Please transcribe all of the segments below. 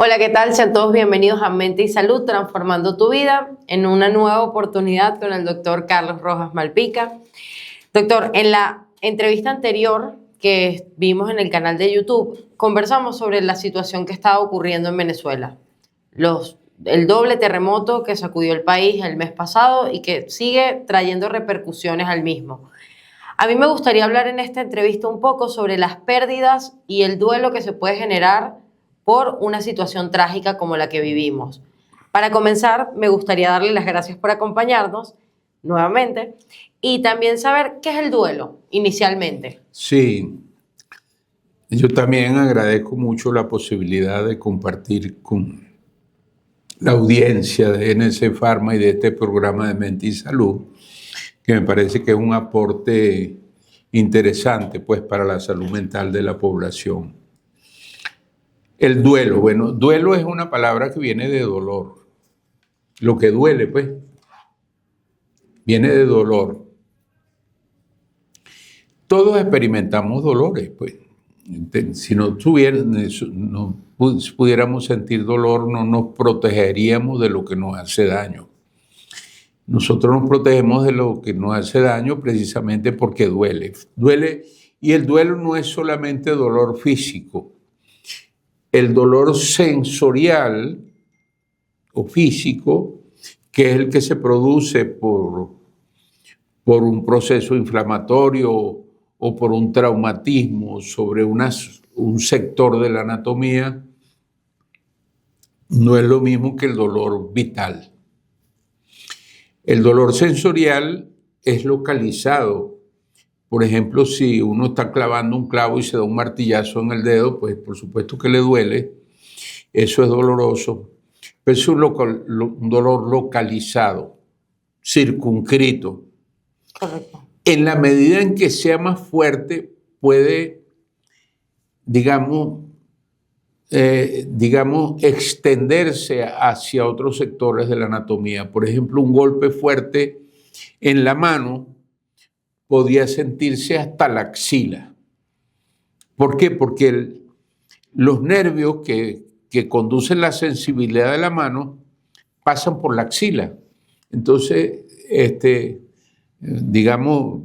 Hola, ¿qué tal? Sean todos bienvenidos a Mente y Salud, transformando tu vida en una nueva oportunidad con el doctor Carlos Rojas Malpica. Doctor, en la entrevista anterior que vimos en el canal de YouTube, conversamos sobre la situación que estaba ocurriendo en Venezuela. El doble terremoto que sacudió el país el mes pasado y que sigue trayendo repercusiones al mismo. A mí me gustaría hablar en esta entrevista un poco sobre las pérdidas y el duelo que se puede generar por una situación trágica como la que vivimos. Para comenzar, me gustaría darle las gracias por acompañarnos nuevamente y también saber qué es el duelo inicialmente. Sí, yo también agradezco mucho la posibilidad de compartir con la audiencia de NC Pharma y de este programa de Mente y Salud, que me parece que es un aporte interesante pues, para la salud mental de la población. El duelo, bueno, duelo es una palabra que viene de dolor. Lo que duele, pues, viene de dolor. Todos experimentamos dolores, pues. Si no pudiéramos sentir dolor, no nos protegeríamos de lo que nos hace daño. Nosotros nos protegemos de lo que nos hace daño precisamente porque duele. Duele, y el duelo no es solamente dolor físico. El dolor sensorial o físico, que es el que se produce por un proceso inflamatorio o por un traumatismo sobre un sector de la anatomía, no es lo mismo que el dolor vital. El dolor sensorial es localizado. Por ejemplo, si uno está clavando un clavo y se da un martillazo en el dedo, pues por supuesto que le duele, eso es doloroso, pero es un dolor localizado, circunscrito. Correcto. En la medida en que sea más fuerte, puede, digamos, extenderse hacia otros sectores de la anatomía. Por ejemplo, un golpe fuerte en la mano podía sentirse hasta la axila. ¿Por qué? Porque los nervios que conducen la sensibilidad de la mano pasan por la axila. Entonces, digamos,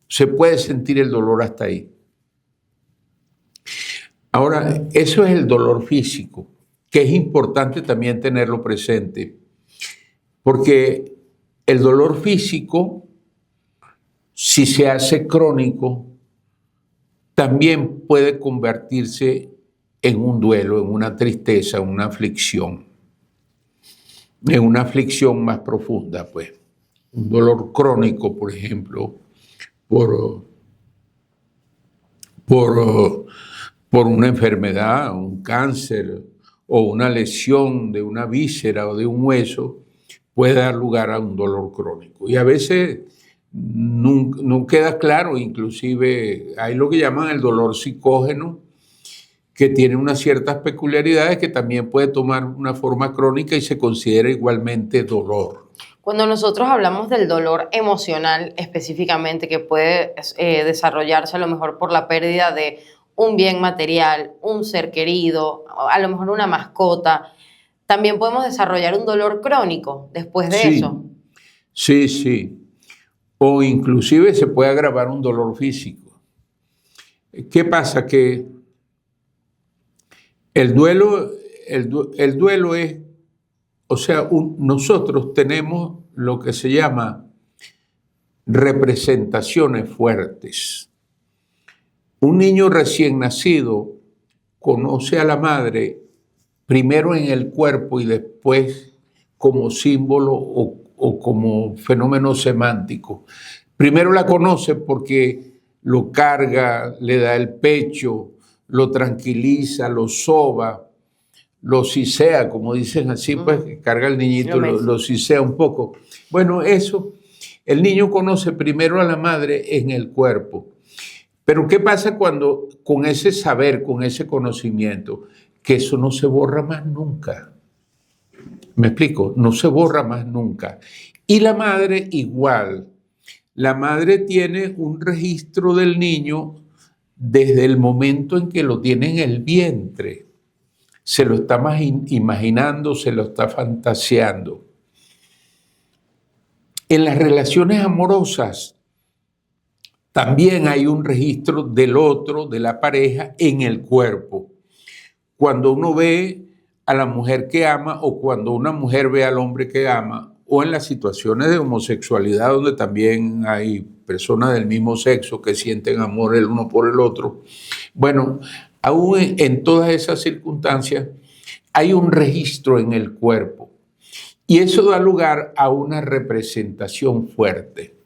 se puede sentir el dolor hasta ahí. Ahora, eso es el dolor físico, que es importante también tenerlo presente, porque el dolor físico, si se hace crónico, también puede convertirse en un duelo, en una tristeza, en una aflicción más profunda, pues. Un dolor crónico, por ejemplo, por una enfermedad, un cáncer o una lesión de una víscera o de un hueso, puede dar lugar a un dolor crónico. Y a veces no queda claro, inclusive hay lo que llaman el dolor psicógeno, que tiene unas ciertas peculiaridades que también puede tomar una forma crónica y se considera igualmente dolor. Cuando nosotros hablamos del dolor emocional específicamente, que puede desarrollarse a lo mejor por la pérdida de un bien material, un ser querido, a lo mejor una mascota, también podemos desarrollar un dolor crónico después de eso. Sí. O inclusive se puede agravar un dolor físico. ¿Qué pasa? Que el duelo es, o sea, nosotros tenemos lo que se llama representaciones fuertes. Un niño recién nacido conoce a la madre primero en el cuerpo y después como símbolo o como fenómeno semántico. Primero la conoce porque lo carga, le da el pecho, lo tranquiliza, lo soba, lo sisea, como dicen así, pues carga al niñito, lo sisea un poco. Bueno, eso, el niño conoce primero a la madre en el cuerpo. Pero ¿qué pasa cuando con ese saber, con ese conocimiento, que eso no se borra más nunca? ¿Me explico? No se borra más nunca. Y la madre igual. La madre tiene un registro del niño desde el momento en que lo tiene en el vientre. se lo está imaginando, se lo está fantaseando. En las relaciones amorosas también hay un registro del otro, de la pareja, en el cuerpo. Cuando uno ve a la mujer que ama o cuando una mujer ve al hombre que ama, o en las situaciones de homosexualidad donde también hay personas del mismo sexo que sienten amor el uno por el otro. Bueno, aún en todas esas circunstancias hay un registro en el cuerpo y eso da lugar a una representación fuerte.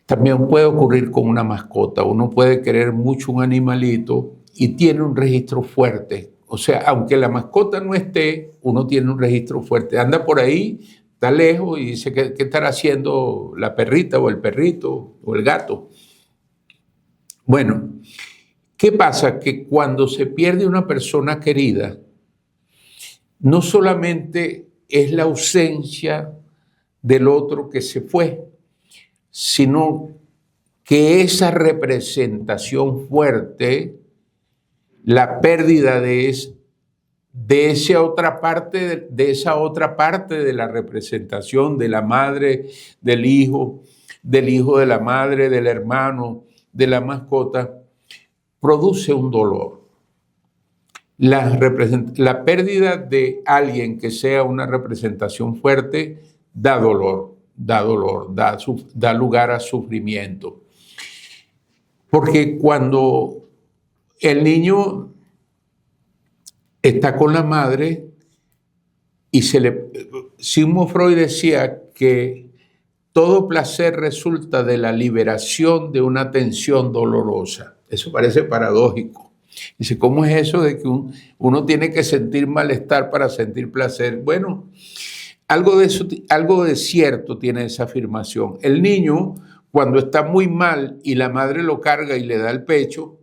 También puede ocurrir con una mascota. Uno puede querer mucho un animalito y tiene un registro fuerte. O sea, aunque la mascota no esté, uno tiene un registro fuerte. Anda por ahí, está lejos y dice, ¿qué estará haciendo la perrita o el perrito o el gato? Bueno, ¿qué pasa? Que cuando se pierde una persona querida, no solamente es la ausencia del otro que se fue, sino que esa representación fuerte, la pérdida de esa otra parte de la representación de la madre, del hijo de la madre, del hermano, de la mascota, produce un dolor. La pérdida de alguien que sea una representación fuerte da dolor, da lugar a sufrimiento. Porque cuando el niño está con la madre y Sigmund Freud decía que todo placer resulta de la liberación de una tensión dolorosa. Eso parece paradójico. Dice, ¿cómo es eso de que uno tiene que sentir malestar para sentir placer? Bueno, algo de cierto tiene esa afirmación. El niño, cuando está muy mal y la madre lo carga y le da el pecho,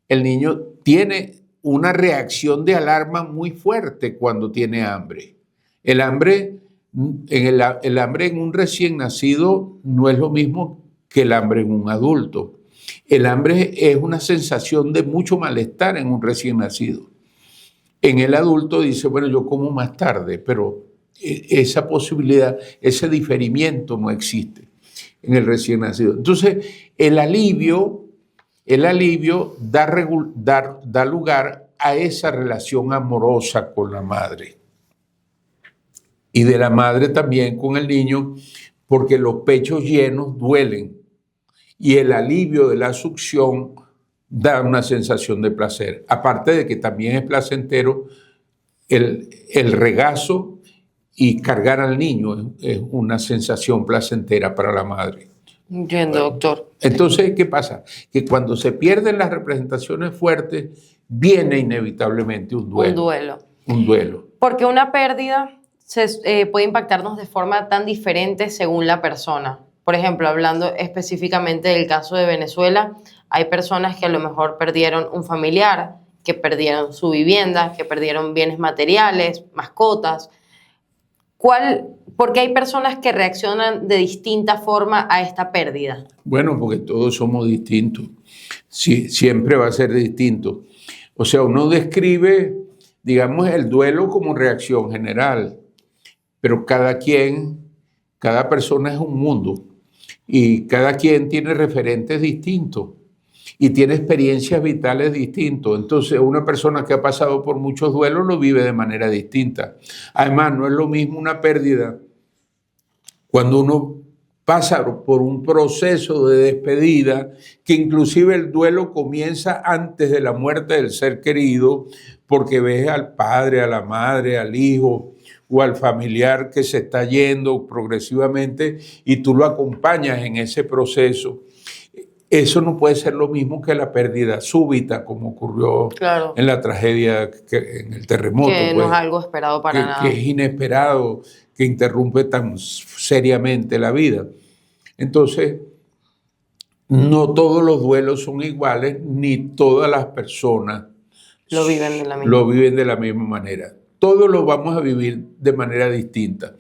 el niño tiene una reacción de alarma muy fuerte cuando tiene hambre. El hambre en un recién nacido no es lo mismo que el hambre en un adulto. El hambre es una sensación de mucho malestar en un recién nacido. En el adulto dice, bueno, yo como más tarde, pero esa posibilidad, ese diferimiento no existe en el recién nacido. Entonces, el alivio da lugar a esa relación amorosa con la madre. Y de la madre también con el niño, porque los pechos llenos duelen. Y el alivio de la succión da una sensación de placer. Aparte de que también es placentero el regazo y cargar al niño es una sensación placentera para la madre. Entiendo, doctor. Entonces, ¿qué pasa? Que cuando se pierden las representaciones fuertes, viene inevitablemente un duelo. Un duelo. Porque una pérdida puede impactarnos de forma tan diferente según la persona. Por ejemplo, hablando específicamente del caso de Venezuela, hay personas que a lo mejor perdieron un familiar, que perdieron su vivienda, que perdieron bienes materiales, mascotas. ¿Por qué hay personas que reaccionan de distinta forma a esta pérdida? Bueno, porque todos somos distintos. Sí, siempre va a ser distinto. O sea, uno describe, digamos, el duelo como reacción general, pero cada persona es un mundo y cada quien tiene referentes distintos y tiene experiencias vitales distintas. Entonces, una persona que ha pasado por muchos duelos lo vive de manera distinta. Además, no es lo mismo una pérdida cuando uno pasa por un proceso de despedida, que inclusive el duelo comienza antes de la muerte del ser querido, porque ves al padre, a la madre, al hijo o al familiar que se está yendo progresivamente y tú lo acompañas en ese proceso. Eso no puede ser lo mismo que la pérdida súbita, como ocurrió en la tragedia, en el terremoto. Que no es algo esperado para nada. Que es inesperado, que interrumpe tan seriamente la vida. Entonces, no todos los duelos son iguales, ni todas las personas lo viven de la misma manera. Todos lo vamos a vivir de manera distinta.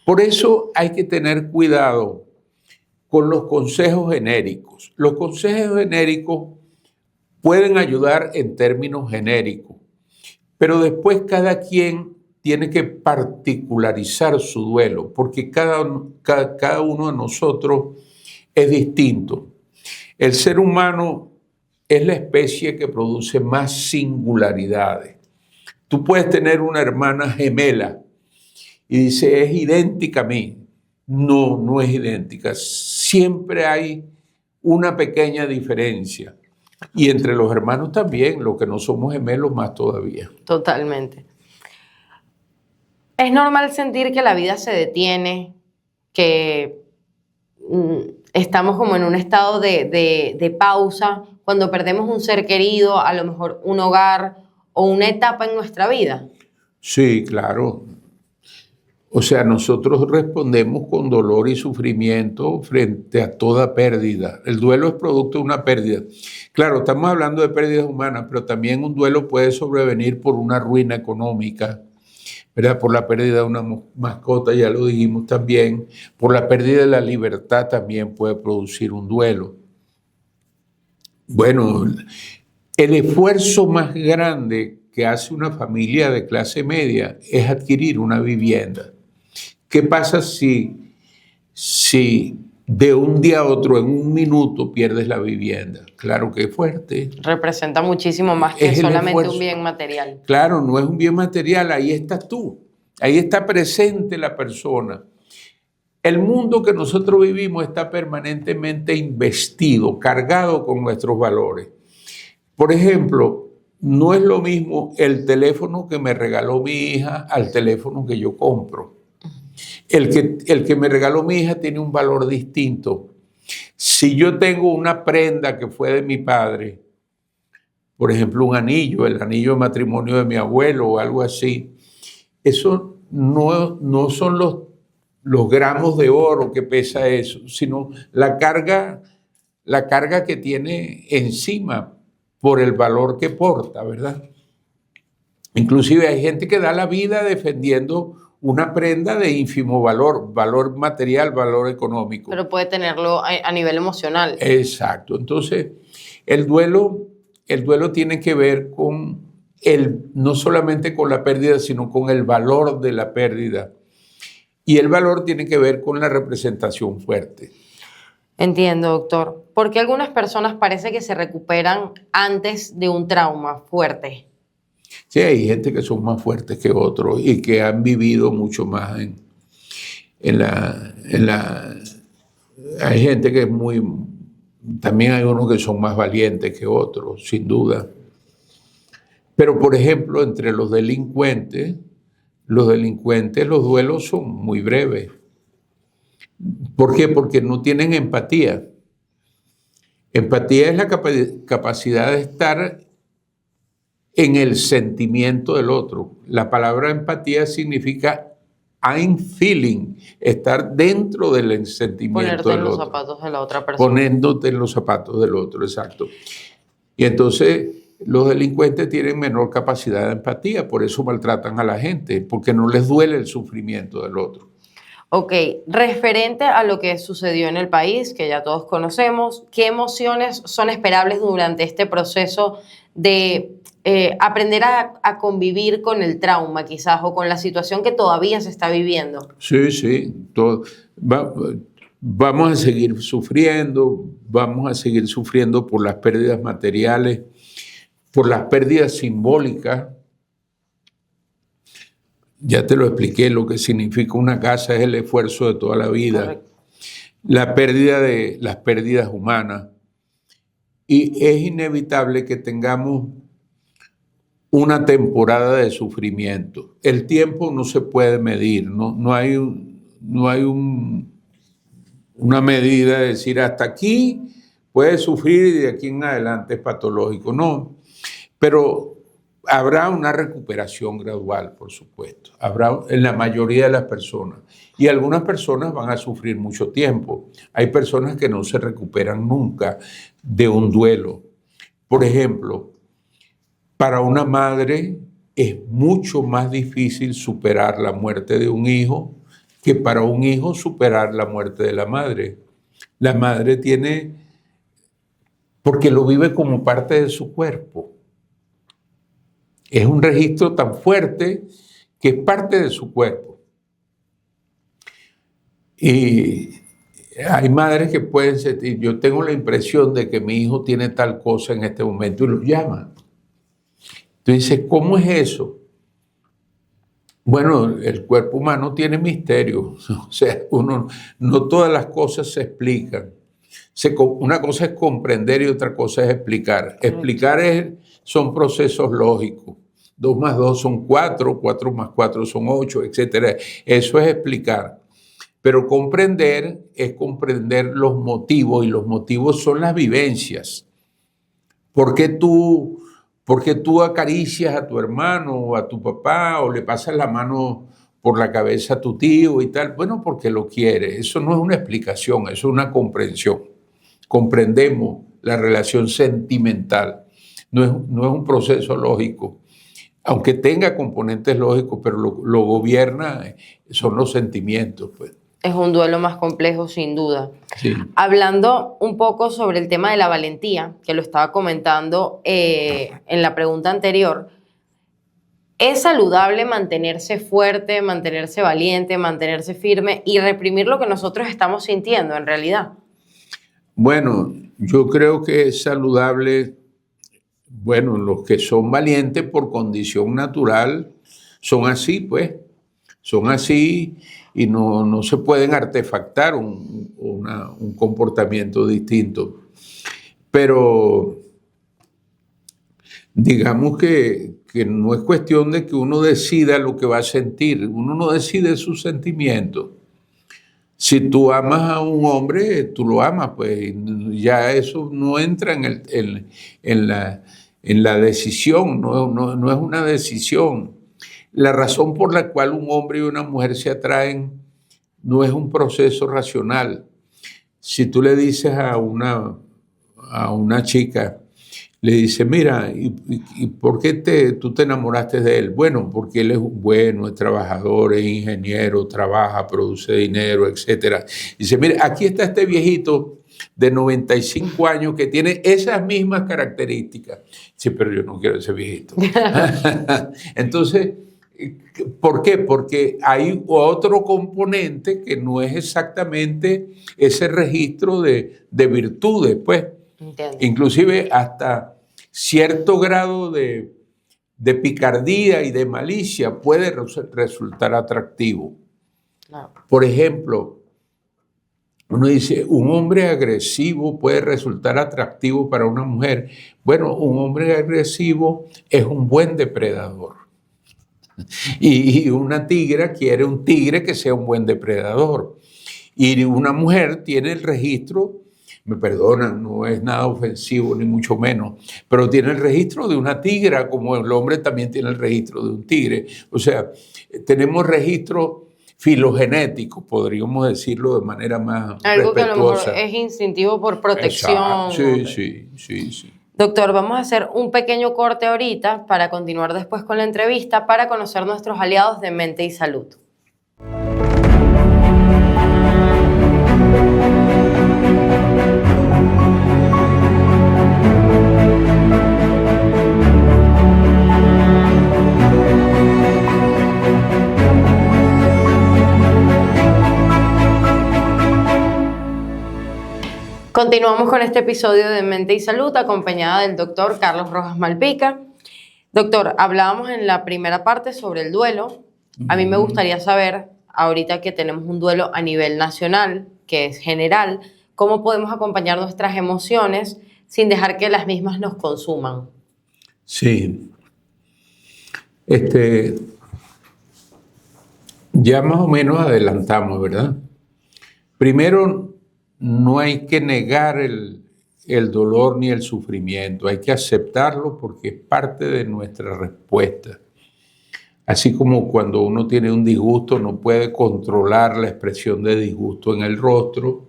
Por eso hay que tener cuidado con los consejos genéricos. Los consejos genéricos pueden ayudar en términos genéricos, Pero después cada quien tiene que particularizar su duelo, porque cada uno de nosotros es distinto. El ser humano es la especie que produce más singularidades. Tú puedes tener una hermana gemela y dice, es idéntica a mí. No, no es idéntica. Siempre hay una pequeña diferencia. Y entre los hermanos también, los que no somos gemelos más todavía. Totalmente. Es normal sentir que la vida se detiene, que estamos como en un estado de pausa cuando perdemos un ser querido, a lo mejor un hogar o una etapa en nuestra vida. Sí, claro. O sea, nosotros respondemos con dolor y sufrimiento frente a toda pérdida. El duelo es producto de una pérdida. Claro, estamos hablando de pérdidas humanas, pero también un duelo puede sobrevenir por una ruina económica, ¿verdad? Por la pérdida de una mascota, ya lo dijimos también. Por la pérdida de la libertad también puede producir un duelo. Bueno, el esfuerzo más grande que hace una familia de clase media es adquirir una vivienda. ¿Qué pasa si de un día a otro, en un minuto, pierdes la vivienda? Claro que es fuerte. Representa muchísimo más que solamente un bien material. Claro, no es un bien material, ahí estás tú, ahí está presente la persona. El mundo que nosotros vivimos está permanentemente investido, cargado con nuestros valores. Por ejemplo, no es lo mismo el teléfono que me regaló mi hija al teléfono que yo compro. El que me regaló mi hija tiene un valor distinto. Si yo tengo una prenda que fue de mi padre, por ejemplo un anillo, el anillo de matrimonio de mi abuelo o algo así, eso no son los gramos de oro que pesa eso, sino la carga que tiene encima por el valor que porta, ¿verdad? Inclusive hay gente que da la vida defendiendo una prenda de ínfimo valor material, valor económico. Pero puede tenerlo a nivel emocional. Exacto. Entonces, el duelo tiene que ver con no solamente con la pérdida, sino con el valor de la pérdida. Y el valor tiene que ver con la representación fuerte. Entiendo, doctor. Porque algunas personas parece que se recuperan antes de un trauma fuerte. Sí, hay gente que son más fuertes que otros y que han vivido mucho más hay gente que es también hay unos que son más valientes que otros, sin duda. Pero, por ejemplo, entre los delincuentes, los duelos son muy breves. ¿Por qué? Porque no tienen empatía. Empatía es la capacidad de estar en el sentimiento del otro. La palabra empatía significa I'm feeling, estar dentro del sentimiento del otro. Ponerte en los zapatos de la otra persona. Poniéndote en los zapatos del otro, exacto. Y entonces los delincuentes tienen menor capacidad de empatía, por eso maltratan a la gente, porque no les duele el sufrimiento del otro. Ok, referente a lo que sucedió en el país, que ya todos conocemos, ¿qué emociones son esperables durante este proceso de aprender a convivir con el trauma quizás o con la situación que todavía se está viviendo? Sí, vamos a seguir sufriendo por las pérdidas materiales, por las pérdidas simbólicas. Ya te lo expliqué, lo que significa una casa es el esfuerzo de toda la vida. Correcto. La pérdida de las pérdidas humanas. Y es inevitable que tengamos una temporada de sufrimiento. El tiempo no se puede medir, no hay una medida de decir hasta aquí puede sufrir y de aquí en adelante es patológico. No, pero habrá una recuperación gradual, por supuesto. Habrá en la mayoría de las personas. Y algunas personas van a sufrir mucho tiempo. Hay personas que no se recuperan nunca de un duelo. Por ejemplo, para una madre es mucho más difícil superar la muerte de un hijo que para un hijo superar la muerte de la madre. La madre porque lo vive como parte de su cuerpo. Es un registro tan fuerte que es parte de su cuerpo. Y hay madres que pueden sentir, yo tengo la impresión de que mi hijo tiene tal cosa en este momento y lo llaman. Tú dices, ¿cómo es eso? Bueno, el cuerpo humano tiene misterio, o sea, no todas las cosas se explican. Una cosa es comprender y otra cosa es explicar. Explicar son procesos lógicos. 2 más 2 son 4, 4 más 4 son 8, etc. Eso es explicar. Pero comprender es comprender los motivos, y los motivos son las vivencias. ¿Por qué tú acaricias a tu hermano o a tu papá o le pasas la mano por la cabeza a tu tío y tal? Bueno, porque lo quiere. Eso no es una explicación, eso es una comprensión. Comprendemos la relación sentimental. No es un proceso lógico, aunque tenga componentes lógicos, pero lo gobierna son los sentimientos, pues. Es un duelo más complejo, sin duda. Sí. Hablando un poco sobre el tema de la valentía, que lo estaba comentando en la pregunta anterior, ¿es saludable mantenerse fuerte, mantenerse valiente, mantenerse firme y reprimir lo que nosotros estamos sintiendo en realidad? Bueno, yo creo que es saludable, bueno, los que son valientes por condición natural son así, pues, son así y no se pueden artefactar un comportamiento distinto. Pero digamos que no es cuestión de que uno decida lo que va a sentir, uno no decide sus sentimientos. Si tú amas a un hombre, tú lo amas, pues ya eso no entra en la decisión, no es una decisión. La razón por la cual un hombre y una mujer se atraen no es un proceso racional. Si tú le dices a una chica, le dices, mira, ¿y por qué tú te enamoraste de él? Bueno, porque él es bueno, es trabajador, es ingeniero, trabaja, produce dinero, etc. Dice, mira, aquí está este viejito de 95 años que tiene esas mismas características. Sí, pero yo no quiero ese viejito. Entonces, ¿por qué? Porque hay otro componente que no es exactamente ese registro de virtudes, pues. Entiendo. Inclusive hasta cierto grado de picardía y de malicia puede resultar atractivo. Claro. Por ejemplo, uno dice, un hombre agresivo puede resultar atractivo para una mujer. Bueno, un hombre agresivo es un buen depredador. Y una tigra quiere un tigre que sea un buen depredador. Y una mujer tiene el registro, me perdonan, no es nada ofensivo ni mucho menos, pero tiene el registro de una tigra, como el hombre también tiene el registro de un tigre. O sea, tenemos registros filogenéticos, podríamos decirlo de manera más algo respetuosa. Que a lo mejor es instintivo por protección. Sí. Doctor, vamos a hacer un pequeño corte ahorita para continuar después con la entrevista para conocer nuestros aliados de Mente y Salud. Continuamos con este episodio de Mente y Salud acompañada del doctor Carlos Rojas Malpica. Doctor, hablábamos en la primera parte sobre el duelo. A mí me gustaría saber, ahorita que tenemos un duelo a nivel nacional, que es general, ¿cómo podemos acompañar nuestras emociones sin dejar que las mismas nos consuman? Sí. Ya más o menos adelantamos, ¿verdad? Primero, no hay que negar el dolor ni el sufrimiento, hay que aceptarlo porque es parte de nuestra respuesta. Así como cuando uno tiene un disgusto no puede controlar la expresión de disgusto en el rostro,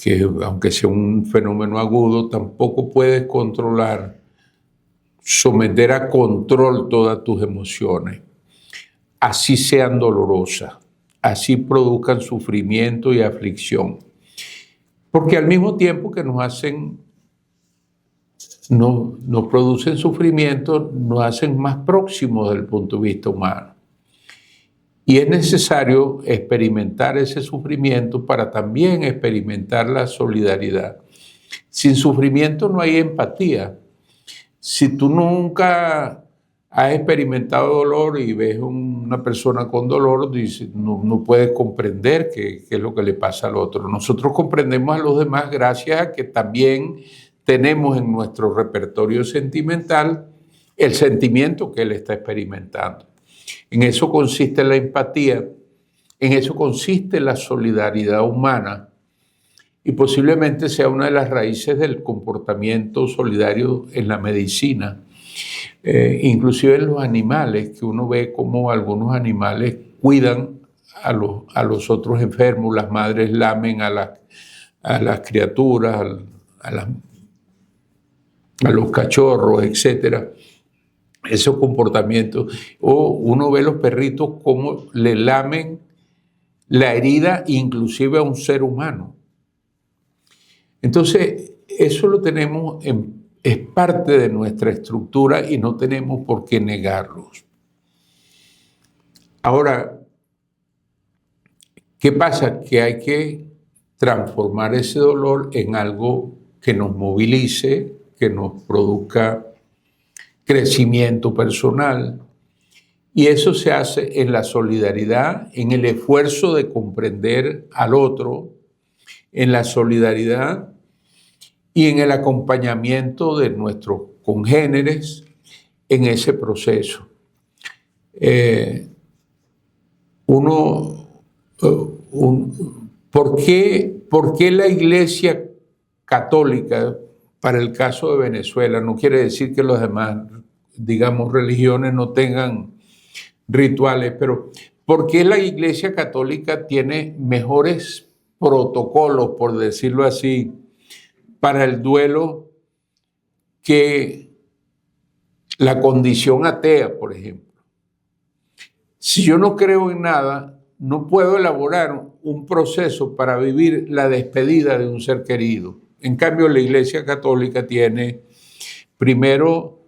que aunque sea un fenómeno agudo, tampoco puedes controlar, someter a control todas tus emociones, así sean dolorosas, así produzcan sufrimiento y aflicción. Porque al mismo tiempo que nos hacen nos producen sufrimiento, nos hacen más próximos desde el punto de vista humano. Y es necesario experimentar ese sufrimiento para también experimentar la solidaridad. Sin sufrimiento no hay empatía. Si tú nunca has experimentado dolor y ves una persona con dolor, dices, no puedes comprender qué es lo que le pasa al otro. Nosotros comprendemos a los demás gracias a que también tenemos en nuestro repertorio sentimental el sentimiento que él está experimentando. En eso consiste la empatía, en eso consiste la solidaridad humana y posiblemente sea una de las raíces del comportamiento solidario en la medicina, inclusive en los animales, que uno ve como algunos animales cuidan a los otros enfermos, las madres lamen a las criaturas, a los cachorros, etcétera. Esos comportamientos. O uno ve los perritos cómo le lamen la herida inclusive a un ser humano. Entonces, eso lo tenemos, es parte de nuestra estructura y no tenemos por qué negarlos. Ahora, ¿qué pasa? Que hay que transformar ese dolor en algo que nos movilice, que nos produzca crecimiento personal, y eso se hace en la solidaridad, en el esfuerzo de comprender al otro, en la solidaridad y en el acompañamiento de nuestros congéneres en ese proceso. ¿Por qué la Iglesia Católica, para el caso de Venezuela, no quiere decir que los demás, digamos, religiones no tengan rituales, pero ¿por qué la Iglesia Católica tiene mejores protocolos, por decirlo así, para el duelo que la condición atea, por ejemplo? Si yo no creo en nada, no puedo elaborar un proceso para vivir la despedida de un ser querido. En cambio, la Iglesia Católica tiene primero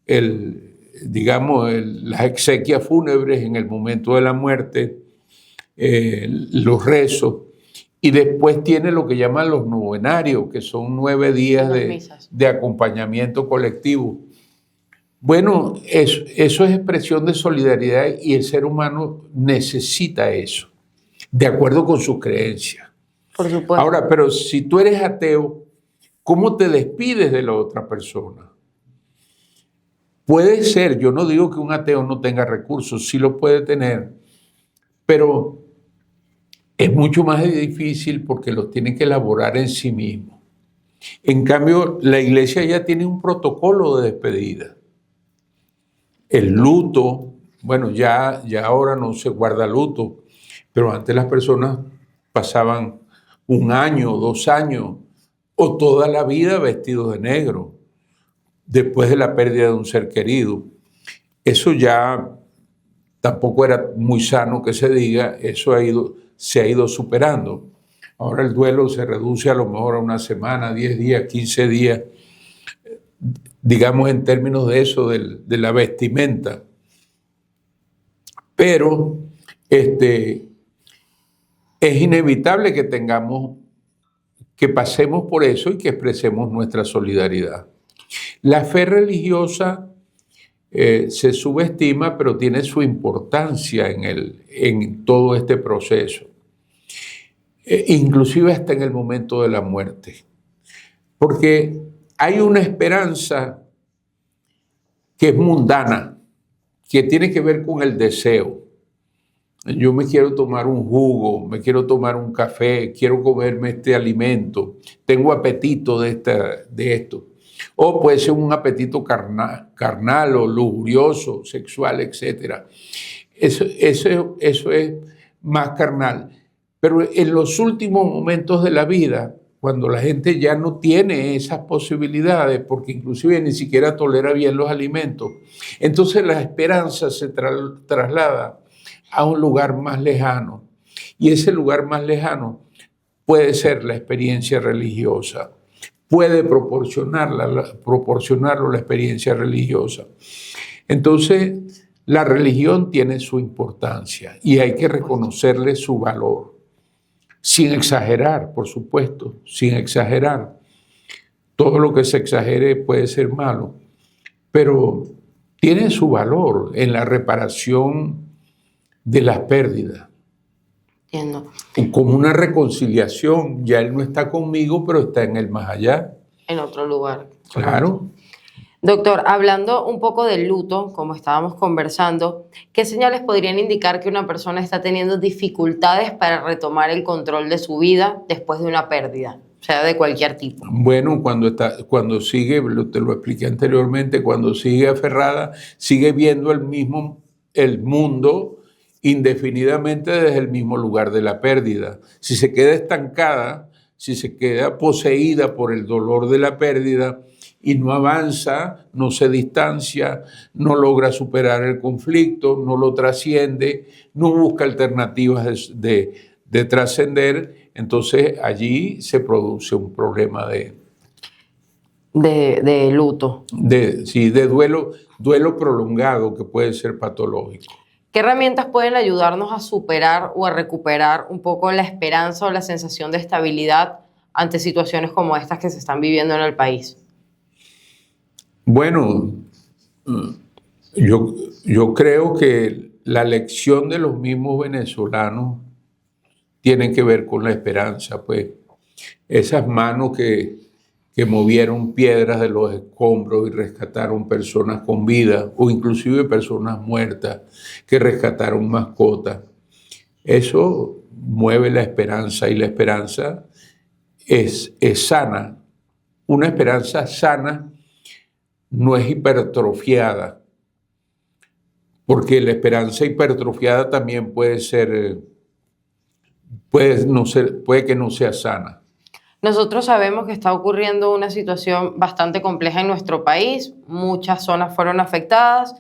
las exequias fúnebres en el momento de la muerte, los rezos, y después tiene lo que llaman los novenarios, que son 9 días de acompañamiento colectivo. Bueno, eso es expresión de solidaridad y el ser humano necesita eso, de acuerdo con sus creencias. Por supuesto. Ahora, pero si tú eres ateo, ¿cómo te despides de la otra persona? Puede ser, yo no digo que un ateo no tenga recursos, sí lo puede tener, pero es mucho más difícil porque los tiene que elaborar en sí mismo. En cambio, la Iglesia ya tiene un protocolo de despedida. El luto, bueno, ya ahora no se guarda luto, pero antes las personas pasaban 1 año, 2 años o toda la vida vestidos de negro después de la pérdida de un ser querido. Eso ya tampoco era muy sano que se diga, eso se ha ido superando. Ahora el duelo se reduce a lo mejor a 1 semana, 10 días, 15 días, digamos en términos de eso, de la vestimenta. Pero es inevitable que pasemos por eso y que expresemos nuestra solidaridad. La fe religiosa se subestima, pero tiene su importancia en todo este proceso, inclusive hasta en el momento de la muerte, porque hay una esperanza que es mundana, que tiene que ver con el deseo. Yo me quiero tomar un jugo, me quiero tomar un café, quiero comerme este alimento, tengo apetito de esto. O puede ser un apetito carnal o lujurioso, sexual, etc. Eso es más carnal. Pero en los últimos momentos de la vida, cuando la gente ya no tiene esas posibilidades, porque inclusive ni siquiera tolera bien los alimentos, entonces la esperanza se traslada a un lugar más lejano. Y ese lugar más lejano puede ser la experiencia religiosa. puede proporcionarlo la experiencia religiosa. Entonces, la religión tiene su importancia y hay que reconocerle su valor, sin exagerar, por supuesto, sin exagerar. Todo lo que se exagere puede ser malo, pero tiene su valor en la reparación de las pérdidas. Entiendo. Como una reconciliación, ya él no está conmigo, pero está en el más allá. En otro lugar. Claro. Doctor, hablando un poco del luto, como estábamos conversando, ¿qué señales podrían indicar que una persona está teniendo dificultades para retomar el control de su vida después de una pérdida, sea de cualquier tipo? Bueno, cuando sigue, te lo expliqué anteriormente, cuando sigue aferrada, sigue viendo el mundo indefinidamente desde el mismo lugar de la pérdida. Si se queda estancada, si se queda poseída por el dolor de la pérdida y no avanza, no se distancia, no logra superar el conflicto, no lo trasciende, no busca alternativas de trascender, entonces allí se produce un problema de luto. De duelo prolongado que puede ser patológico. ¿Qué herramientas pueden ayudarnos a superar o a recuperar un poco la esperanza o la sensación de estabilidad ante situaciones como estas que se están viviendo en el país? Bueno, yo creo que la lección de los mismos venezolanos tiene que ver con la esperanza, pues. Esas manos que movieron piedras de los escombros y rescataron personas con vida, o inclusive personas muertas, que rescataron mascotas. Eso mueve la esperanza, y la esperanza es sana. Una esperanza sana no es hipertrofiada, porque la esperanza hipertrofiada también puede que no sea sana. Nosotros sabemos que está ocurriendo una situación bastante compleja en nuestro país, muchas zonas fueron afectadas,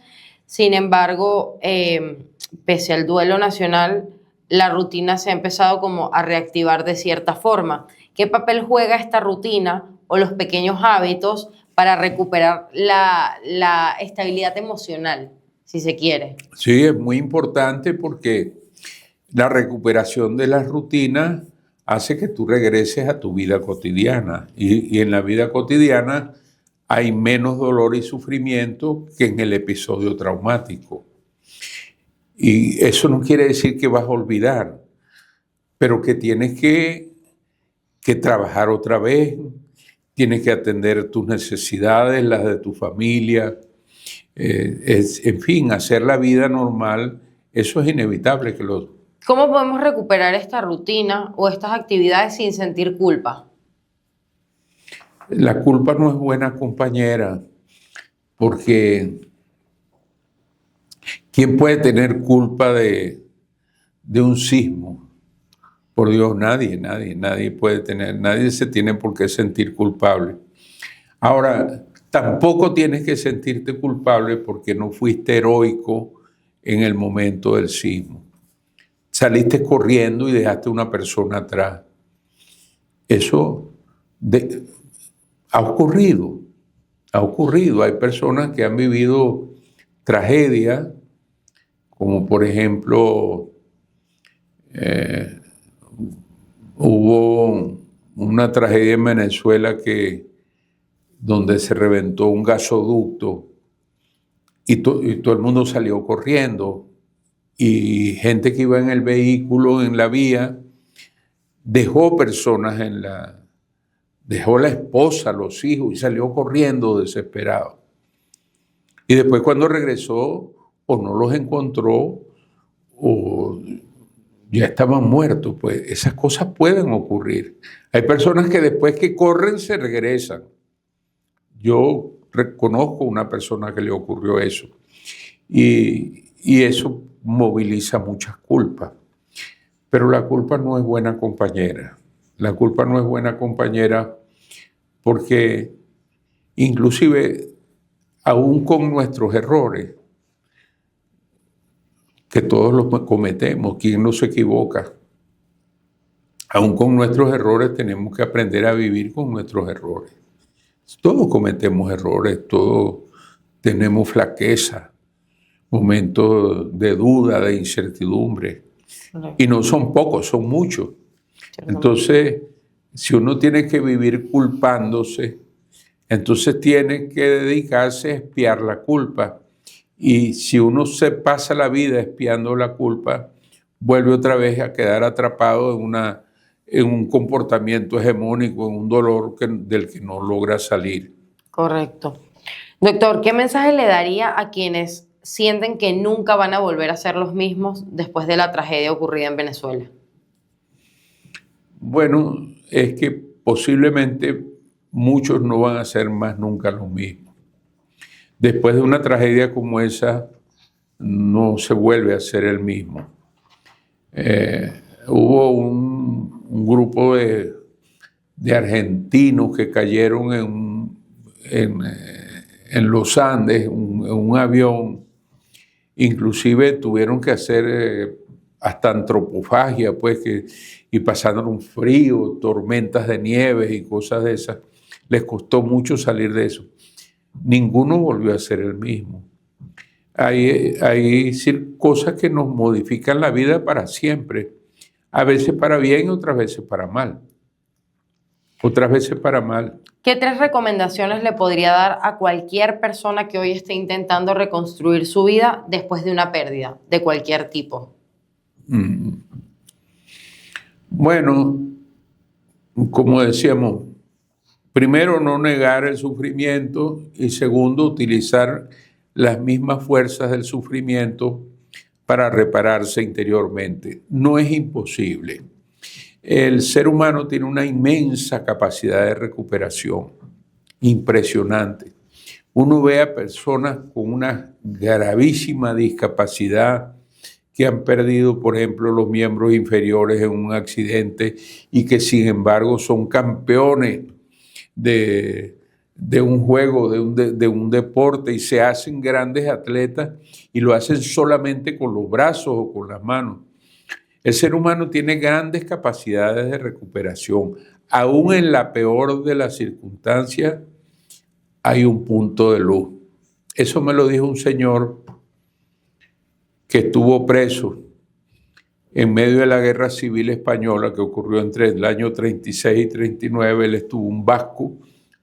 sin embargo, pese al duelo nacional, la rutina se ha empezado como a reactivar de cierta forma. ¿Qué papel juega esta rutina o los pequeños hábitos para recuperar la estabilidad emocional, si se quiere? Sí, es muy importante porque la recuperación de las rutinas hace que tú regreses a tu vida cotidiana. Y en la vida cotidiana hay menos dolor y sufrimiento que en el episodio traumático. Y eso no quiere decir que vas a olvidar, pero que tienes que trabajar otra vez, tienes que atender tus necesidades, las de tu familia, en fin, hacer la vida normal. Eso es inevitable que lo... ¿Cómo podemos recuperar esta rutina o estas actividades sin sentir culpa? La culpa no es buena compañera, porque ¿quién puede tener culpa de un sismo? Por Dios, nadie puede tener, nadie se tiene por qué sentir culpable. Ahora, tampoco tienes que sentirte culpable porque no fuiste heroico en el momento del sismo. Saliste corriendo y dejaste a una persona atrás. Eso ha ocurrido. Hay personas que han vivido tragedias, como por ejemplo, hubo una tragedia en Venezuela donde se reventó un gasoducto y todo el mundo salió corriendo. Y gente que iba en el vehículo, en la vía, dejó personas dejó la esposa, los hijos, y salió corriendo desesperado. Y después cuando regresó, o no los encontró, o ya estaban muertos. Pues esas cosas pueden ocurrir. Hay personas que después que corren se regresan. Yo reconozco una persona que le ocurrió eso. Y eso moviliza muchas culpas. Pero la culpa no es buena compañera. La culpa no es buena compañera porque inclusive aún con nuestros errores, que todos los cometemos, ¿quién no se equivoca? Aún con nuestros errores tenemos que aprender a vivir con nuestros errores. Todos cometemos errores, todos tenemos flaqueza, momentos de duda, de incertidumbre. Y no son pocos, son muchos. Entonces, si uno tiene que vivir culpándose, entonces tiene que dedicarse a expiar la culpa. Y si uno se pasa la vida expiando la culpa, vuelve otra vez a quedar atrapado en un comportamiento hegemónico, en un dolor del que no logra salir. Correcto. Doctor, ¿qué mensaje le daría a quienes sienten que nunca van a volver a ser los mismos después de la tragedia ocurrida en Venezuela? Bueno, es que posiblemente muchos no van a ser más nunca los mismos. Después de una tragedia como esa, no se vuelve a ser el mismo. Hubo un grupo de argentinos que cayeron en los Andes, en un avión. Inclusive tuvieron que hacer hasta antropofagia, pues, y pasaron un frío, tormentas de nieve y cosas de esas. Les costó mucho salir de eso. Ninguno volvió a ser el mismo. Hay cosas que nos modifican la vida para siempre. A veces para bien, otras veces para mal. Otras veces para mal. ¿Qué 3 recomendaciones le podría dar a cualquier persona que hoy esté intentando reconstruir su vida después de una pérdida de cualquier tipo? Bueno, como decíamos, primero, no negar el sufrimiento y segundo, utilizar las mismas fuerzas del sufrimiento para repararse interiormente. No es imposible. El ser humano tiene una inmensa capacidad de recuperación, impresionante. Uno ve a personas con una gravísima discapacidad que han perdido, por ejemplo, los miembros inferiores en un accidente y que sin embargo son campeones de un juego, de un deporte y se hacen grandes atletas y lo hacen solamente con los brazos o con las manos. El ser humano tiene grandes capacidades de recuperación. Aún en la peor de las circunstancias hay un punto de luz. Eso me lo dijo un señor que estuvo preso en medio de la Guerra Civil Española que ocurrió entre el año 36 y 39. Él estuvo un vasco,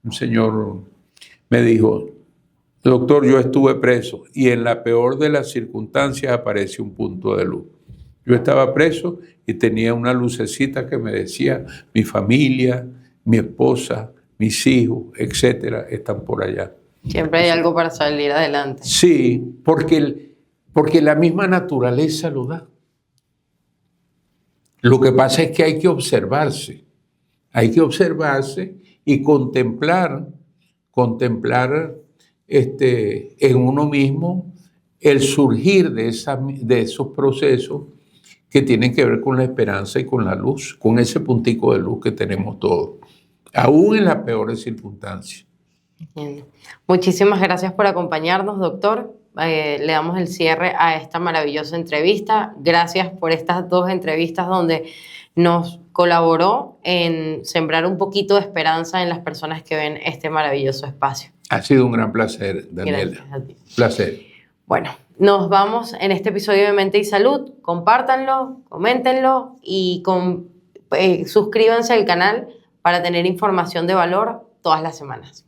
un señor me dijo: doctor, yo estuve preso y en la peor de las circunstancias aparece un punto de luz. Yo estaba preso y tenía una lucecita que me decía: mi familia, mi esposa, mis hijos, etcétera, están por allá. Siempre hay algo para salir adelante. Sí, porque la misma naturaleza lo da. Lo que pasa es que hay que observarse y contemplar en uno mismo el surgir de esos procesos que tienen que ver con la esperanza y con la luz, con ese puntico de luz que tenemos todos, aún en las peores circunstancias. Bien. Muchísimas gracias por acompañarnos, doctor. Le damos el cierre a esta maravillosa entrevista. Gracias por estas 2 entrevistas donde nos colaboró en sembrar un poquito de esperanza en las personas que ven este maravilloso espacio. Ha sido un gran placer, Daniela. Gracias a ti. Placer. Bueno, nos vamos en este episodio de Mente y Salud. Compártanlo, coméntenlo y suscríbanse al canal para tener información de valor todas las semanas.